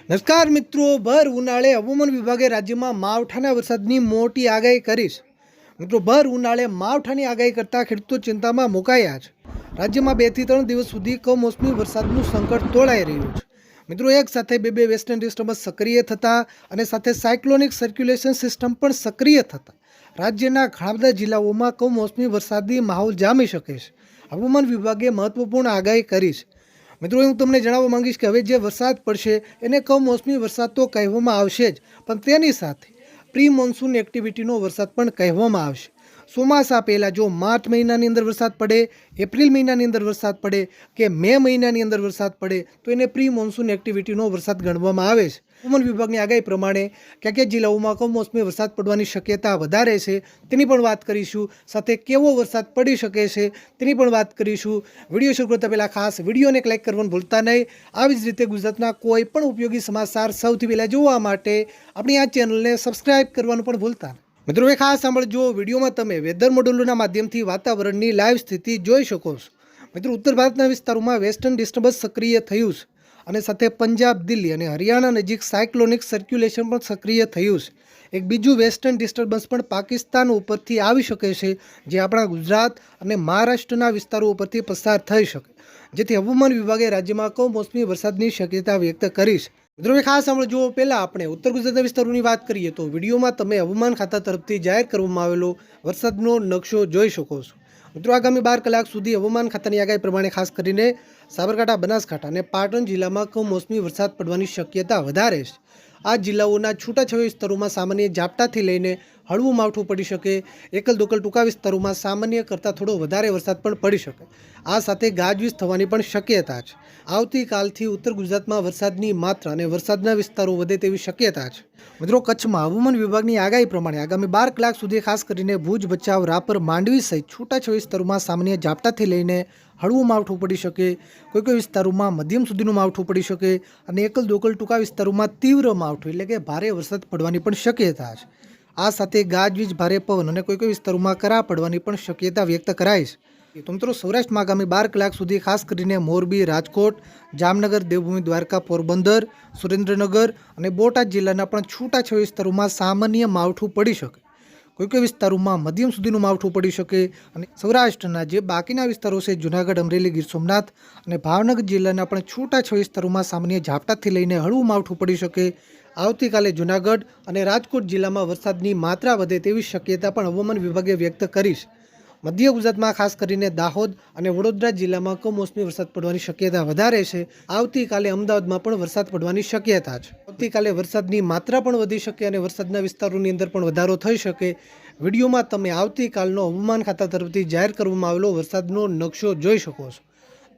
નમસ્કાર મિત્રો, ભર ઉનાળે હવામાન વિભાગે રાજ્યમાં માવઠાના વરસાદની મોટી આગાહી કરી છે. મિત્રો, ભર ઉનાળે માવઠાની આગાહી કરતા ખેડૂતો ચિંતામાં મુકાયા છે. રાજ્યમાં 2 થી 3 દિવસ સુધી કમોસમી વરસાદનું સંકટ તોળાઈ રહ્યું છે. મિત્રો, એક સાથે બે વેસ્ટર્ન ડિસ્ટર્બન્સ સક્રિય થતા અને સાથે સાયક્લોનિક સર્ક્યુલેશન સિસ્ટમ પણ સક્રિય થતા રાજ્યના ઘણા બધા જિલ્લાઓમાં કમોસમી વરસાદી માહોલ જામી શકે છે. હવામાન વિભાગે મહત્વપૂર્ણ આગાહી કરી છે. મિત્રો, હું તમને જણાવવા માંગીશ કે હવે જે વરસાદ પડશે એને કમોસમી વરસાદ તો કહેવામાં આવશે જ, પણ તેની સાથે પ્રી મોન્સૂન એક્ટિવિટીનો વરસાદ પણ કહેવામાં આવશે. ચોમાસા પહેલાં જો માર્ચ મહિનાની અંદર વરસાદ પડે, એપ્રિલ મહિનાની અંદર વરસાદ પડે કે મે મહિનાની અંદર વરસાદ પડે તો એને પ્રી મોન્સૂન એક્ટિવિટીનો વરસાદ ગણવામાં આવે છે. હવામાન વિભાગની આગાહી પ્રમાણે કયા કયા જિલ્લાઓમાં કમોસમી વરસાદ પડવાની શક્યતા વધારે છે તેની પણ વાત કરીશું. સાથે કેવો વરસાદ પડી શકે છે તેની પણ વાત કરીશું. વિડીયો શરૂ કરતા પહેલાં ખાસ વિડીયોને એક લાઈક કરવાનું ભૂલતા નહીં. આવી જ રીતે ગુજરાતના કોઈ પણ ઉપયોગી સમાચાર સૌથી પહેલાં જોવા માટે આપણી આ ચેનલને સબસ્ક્રાઈબ કરવાનું પણ ભૂલતા નહીં. મિત્રો, એ ખાસ સાંભળજો. વિડીયોમાં તમે વેધર મોડેલોના માધ્યમથી વાતાવરણની લાઈવ સ્થિતિ જોઈ શકો છો. મિત્રો, ઉત્તર ભારતના વિસ્તારોમાં વેસ્ટર્ન ડિસ્ટર્બન્સ સક્રિય થયું છે અને સાથે પંજાબ, દિલ્હી અને હરિયાણા નજીક સાયક્લોનિક સર્ક્યુલેશન પણ સક્રિય થયું છે. એક બીજું વેસ્ટર્ન ડિસ્ટર્બન્સ પણ પાકિસ્તાન ઉપરથી આવી શકે છે, જે આપણા ગુજરાત અને મહારાષ્ટ્રના વિસ્તારો ઉપરથી પસાર થઈ શકે, જેથી હવામાન વિભાગે રાજ્યમાં કમોસમી વરસાદની શક્યતા વ્યક્ત કરી છે. મિત્રો, ખાસ સાંભળજો. પહેલાં આપણે ઉત્તર ગુજરાતના વિસ્તારોની વાત કરીએ તો વિડીયોમાં તમે હવામાન ખાતા તરફથી જાહેર કરવામાં આવેલો વરસાદનો નકશો જોઈ શકો છો. મિત્રો, આગામી 12 કલાક સુધી હવામાન ખાતાની આગાહી પ્રમાણે ખાસ કરીને સાબરકાંઠા, બનાસકાંઠા અને પાટણ જિલ્લામાં કમોસમી વરસાદ પડવાની શક્યતા વધારે છે. આ જિલ્લાઓના છૂટાછવાયા વિસ્તારોમાં સામાન્ય ઝાપટાથી લઈને હળવું માવઠું પડી શકે. એકલ દોકલ ટૂંકા વિસ્તારોમાં સામાન્ય કરતાં થોડો વધારે વરસાદ પણ પડી શકે. આ સાથે ગાજવીજ થવાની પણ શક્યતા છે. આવતીકાલથી ઉત્તર ગુજરાતમાં વરસાદની માત્રા અને વરસાદના વિસ્તારો વધે તેવી શક્યતા છે. મિત્રો, કચ્છમાં હવામાન વિભાગની આગાહી પ્રમાણે આગામી 12 કલાક સુધી ખાસ કરીને ભુજ, ભચાઉ, રાપર, માંડવી સહિત છૂટાછવાયા વિસ્તારોમાં સામાન્ય ઝાપટાથી લઈને હળવું માવઠું પડી શકે. કોઈ વિસ્તારોમાં મધ્યમ સુધીનું માવઠું પડી શકે અને એકલ દોકલ ટૂંકા વિસ્તારોમાં તીવ્ર માવઠું એટલે કે ભારે વરસાદ પડવાની પણ શક્યતા છે. આ સાથે ગાજવીજ, ભારે પવન અને કોઈ વિસ્તારોમાં કરા પડવાની પણ શક્યતા વ્યક્ત કરાઈ છે. તો મિત્રો, સૌરાષ્ટ્રમાં આગામી 12 કલાક સુધી ખાસ કરીને મોરબી, રાજકોટ, જામનગર, દેવભૂમિ, દ્વારકા, પોરબંદર, સુરેન્દ્રનગર અને બોટાદ જિલ્લાના પણ છૂટાછવાયા વિસ્તારોમાં સામાન્ય માવઠું પડી શકે. કોઈ વિસ્તારોમાં મધ્યમ સુધીનું માવઠું પડી શકે અને સૌરાષ્ટ્રના જે બાકીના વિસ્તારો છે જૂનાગઢ, અમરેલી, ગીર સોમનાથ અને ભાવનગર જિલ્લાના પણ છૂટાછવાયા વિસ્તારોમાં સામાન્ય ઝાપટાથી લઈને હળવું માવઠું પડી શકે. આવતીકાલે જૂનાગઢ અને રાજકોટ જિલ્લામાં વરસાદની માત્રા વધે તેવી શક્યતા પણ હવામાન વિભાગે વ્યક્ત કરી છે. મધ્ય ગુજરાતમાં ખાસ કરીને દાહોદ અને વડોદરા જિલ્લામાં કમોસમી વરસાદ પડવાની શક્યતા વધારે છે. આવતીકાલે અમદાવાદમાં પણ વરસાદ પડવાની શક્યતા છે. આવતીકાલે વરસાદની માત્રા પણ વધી શકે અને વરસાદના વિસ્તારોની અંદર પણ વધારો થઈ શકે. વિડીયોમાં તમે આવતીકાલનો હવામાન ખાતા તરફથી જાહેર કરવામાં આવેલો વરસાદનો નકશો જોઈ શકો છો.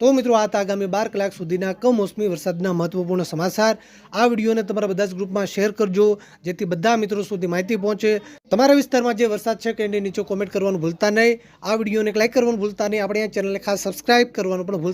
તો મિત્રો, આ આગામી 12 કલાક સુધીના કમોસમી વરસાદના મહત્વપૂર્ણ સમાચાર. આ વિડીયોને તમારા બધા જ ગ્રુપમાં શેર કરજો, જેથી બધા મિત્રો સુધી માહિતી પહોંચે. તમારા વિસ્તારમાં જે વરસાદ છે કે એની નીચે કોમેન્ટ કરવાનું ભૂલતા નહીં. આ વિડીયોને લાઈક કરવાનું ભૂલતા નહીં. આપણે આ ચેનલને ખાસ સબસ્ક્રાઇબ કરવાનું પણ ભૂલતા